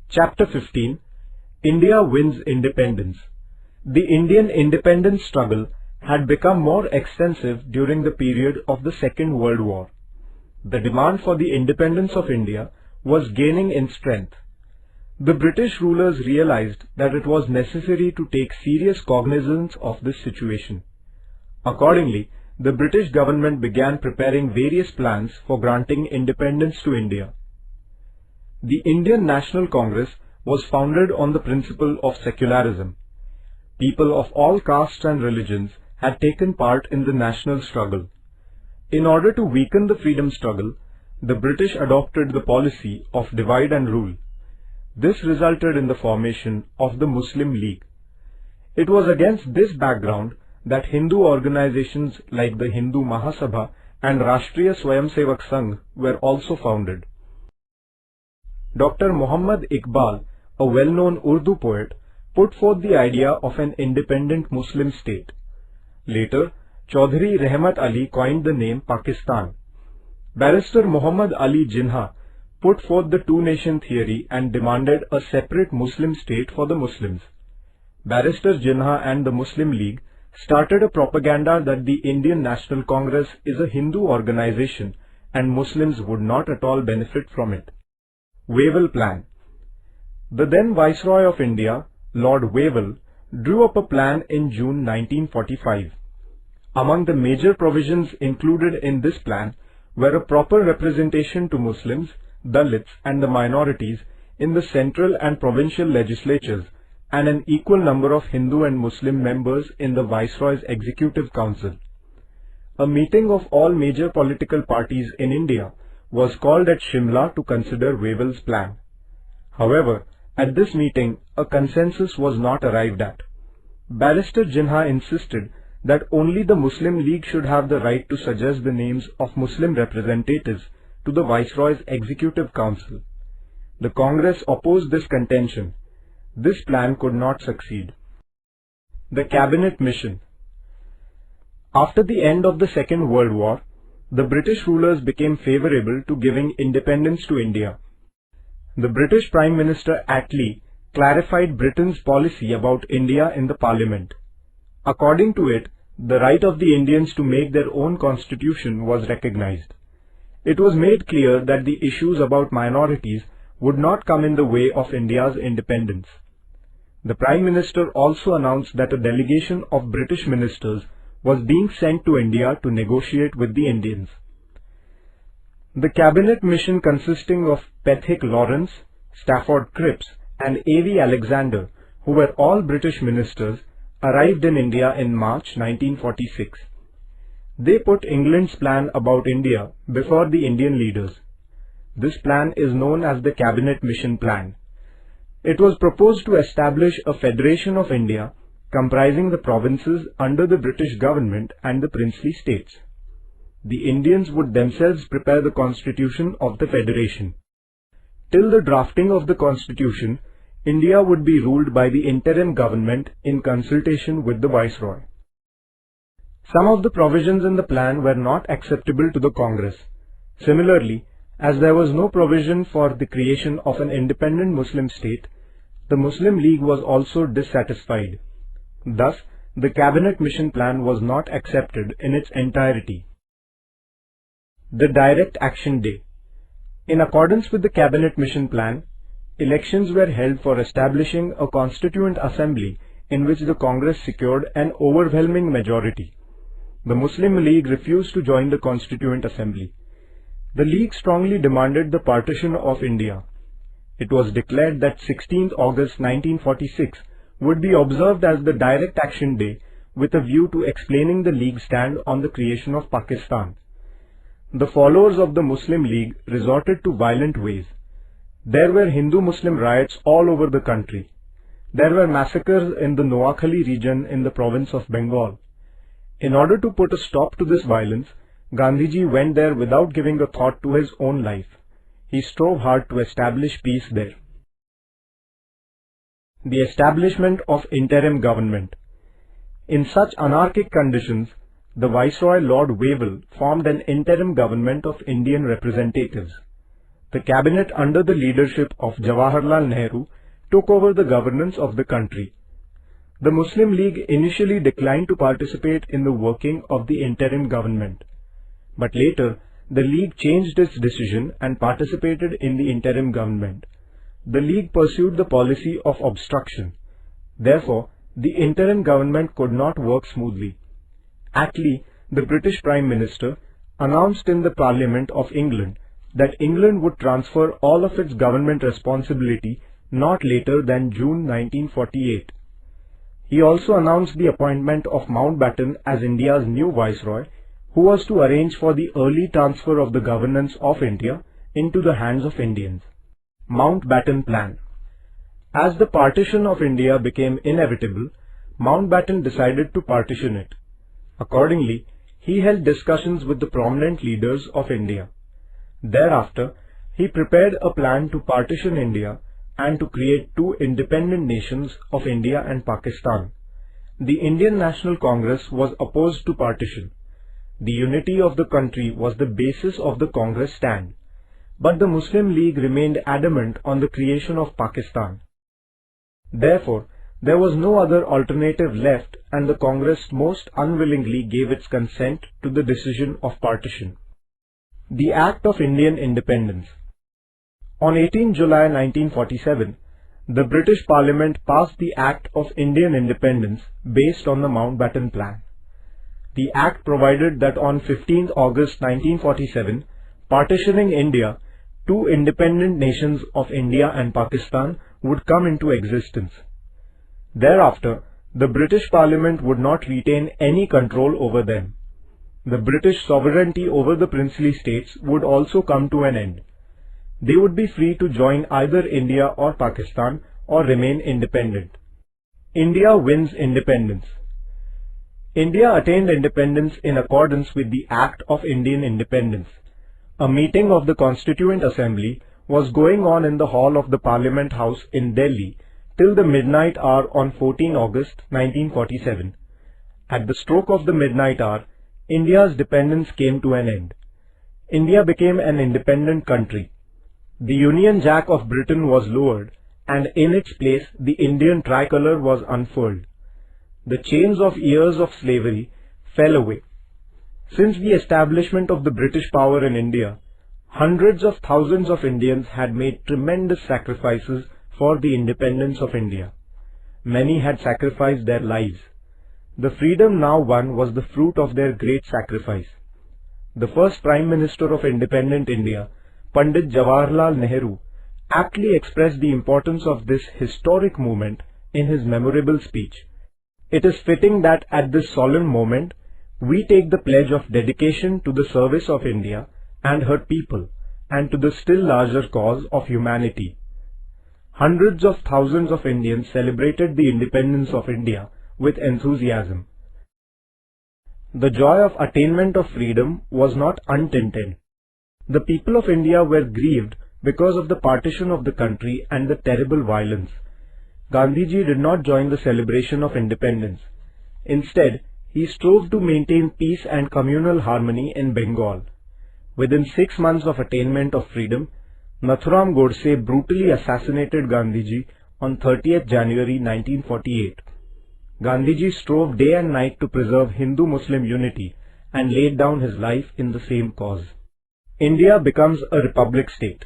Chapter 15. India wins independence. The Indian independence struggle had become more extensive during the period of the Second World War. The demand for the independence of India was gaining in strength. The British rulers realized that it was necessary to take serious cognizance of this situation. Accordingly, the British government began preparing various plans for granting independence to India. The Indian National Congress was founded on the principle of secularism. People of all castes and religions had taken part in the national struggle. In order to weaken the freedom struggle, the British adopted the policy of divide and rule. This resulted in the formation of the Muslim League. It was against this background that Hindu organizations like the Hindu Mahasabha and Rashtriya Swayamsevak Sangh were also founded. Dr. Muhammad Iqbal, a well-known Urdu poet, put forth the idea of an independent Muslim state. Later, Chaudhry Rahmat Ali coined the name Pakistan. Barrister Muhammad Ali Jinnah put forth the two-nation theory and demanded a separate Muslim state for the Muslims. Barrister Jinnah and the Muslim League started a propaganda that the Indian National Congress is a Hindu organization and Muslims would not at all benefit from it. Wavell Plan. The then Viceroy of India, Lord Wavell, drew up a plan in June 1945. Among the major provisions included in this plan were a proper representation to Muslims, Dalits and the minorities in the central and provincial legislatures and an equal number of Hindu and Muslim members in the Viceroy's Executive Council. A meeting of all major political parties in India was called at Shimla to consider Wavell's plan. However, at this meeting, a consensus was not arrived at. Barrister Jinnah insisted that only the Muslim League should have the right to suggest the names of Muslim representatives to the Viceroy's Executive Council. The Congress opposed this contention. This plan could not succeed. The Cabinet Mission. After the end of the Second World War, the British rulers became favorable to giving independence to India. The British Prime Minister Attlee clarified Britain's policy about India in the Parliament. According to it, the right of the Indians to make their own constitution was recognized. It was made clear that the issues about minorities would not come in the way of India's independence. The Prime Minister also announced that a delegation of British ministers was being sent to India to negotiate with the Indians. The Cabinet Mission, consisting of Pethick Lawrence, Stafford Cripps and A.V. Alexander, who were all British ministers, arrived in India in March 1946. They put England's plan about India before the Indian leaders. This plan is known as the Cabinet Mission Plan. It was proposed to establish a Federation of India comprising the provinces under the British government and the princely states. The Indians would themselves prepare the constitution of the Federation. Till the drafting of the constitution, India would be ruled by the interim government in consultation with the Viceroy. Some of the provisions in the plan were not acceptable to the Congress. Similarly, as there was no provision for the creation of an independent Muslim state, the Muslim League was also dissatisfied. Thus, the Cabinet Mission Plan was not accepted in its entirety. The Direct Action Day. In accordance with the Cabinet Mission Plan, elections were held for establishing a Constituent Assembly in which the Congress secured an overwhelming majority. The Muslim League refused to join the Constituent Assembly. The League strongly demanded the partition of India. It was declared that 16th August 1946 would be observed as the Direct Action Day with a view to explaining the League's stand on the creation of Pakistan. The followers of the Muslim League resorted to violent ways. There were Hindu-Muslim riots all over the country. There were massacres in the Noakhali region in the province of Bengal. In order to put a stop to this violence, Gandhiji went there without giving a thought to his own life. He strove hard to establish peace there. The establishment of interim government. In such anarchic conditions, the Viceroy Lord Wavell formed an interim government of Indian representatives. The cabinet under the leadership of Jawaharlal Nehru took over the governance of the country. The Muslim League initially declined to participate in the working of the interim government, but later the League changed its decision and participated in the interim government. The League pursued the policy of obstruction. Therefore, the interim government could not work smoothly. Attlee, the British Prime Minister, announced in the Parliament of England that England would transfer all of its government responsibility not later than June 1948. He also announced the appointment of Mountbatten as India's new Viceroy, who was to arrange for the early transfer of the governance of India into the hands of Indians. Mountbatten Plan. As the partition of India became inevitable, Mountbatten decided to partition it. Accordingly, he held discussions with the prominent leaders of India. Thereafter, he prepared a plan to partition India and to create two independent nations of India and Pakistan. The Indian National Congress was opposed to partition. The unity of the country was the basis of the Congress stand, but the Muslim League remained adamant on the creation of Pakistan. Therefore, there was no other alternative left, and the Congress most unwillingly gave its consent to the decision of partition. The Act of Indian Independence. On 18 July 1947, the British Parliament passed the Act of Indian Independence based on the Mountbatten Plan. The Act provided that on 15 August 1947, partitioning India, two independent nations of India and Pakistan would come into existence. Thereafter, the British Parliament would not retain any control over them. The British sovereignty over the princely states would also come to an end. They would be free to join either India or Pakistan or remain independent. India wins independence. India attained independence in accordance with the Act of Indian Independence. A meeting of the Constituent Assembly was going on in the hall of the Parliament House in Delhi till the midnight hour on 14 August 1947. At the stroke of the midnight hour, India's dependence came to an end. India became an independent country. The Union Jack of Britain was lowered, and in its place the Indian tricolour was unfurled. The chains of years of slavery fell away. Since the establishment of the British power in India, hundreds of thousands of Indians had made tremendous sacrifices for the independence of India. Many had sacrificed their lives. The freedom now won was the fruit of their great sacrifice. The first Prime Minister of independent India, Pandit Jawaharlal Nehru, aptly expressed the importance of this historic movement in his memorable speech. It is fitting that at this solemn moment, we take the pledge of dedication to the service of India and her people, and to the still larger cause of humanity. Hundreds of thousands of Indians celebrated the independence of India with enthusiasm. The joy of attainment of freedom was not untinted. The people of India were grieved because of the partition of the country and the terrible violence. Gandhiji did not join the celebration of independence. Instead, he strove to maintain peace and communal harmony in Bengal. Within 6 months of attainment of freedom, Nathuram Godse brutally assassinated Gandhiji on 30th January 1948. Gandhiji strove day and night to preserve Hindu-Muslim unity and laid down his life in the same cause. India becomes a republic state.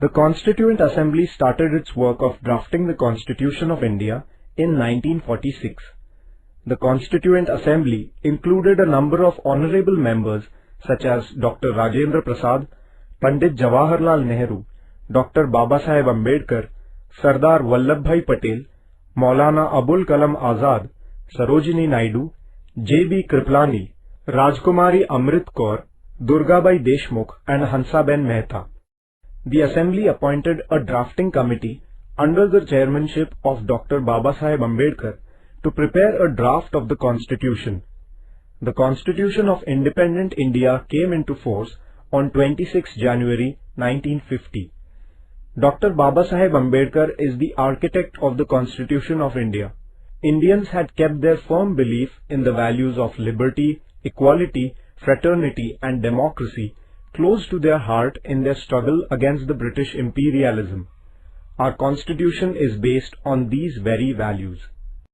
The Constituent Assembly started its work of drafting the Constitution of India in 1946. The Constituent Assembly included a number of honorable members such as Dr. Rajendra Prasad, Pandit Jawaharlal Nehru, Dr. Babasaheb Ambedkar, Sardar Vallabhbhai Patel, Maulana Abul Kalam Azad, Sarojini Naidu, J.B. Kriplani, Rajkumari Amrit Kaur, Durgabai Deshmukh and Hansaben Mehta. The Assembly appointed a drafting committee under the chairmanship of Dr. Babasaheb Ambedkar to prepare a draft of the Constitution. The Constitution of Independent India came into force on 26 January 1950. Dr. Babasaheb Ambedkar is the architect of the Constitution of India. Indians had kept their firm belief in the values of liberty, equality, fraternity and democracy close to their heart in their struggle against the British imperialism. Our Constitution is based on these very values.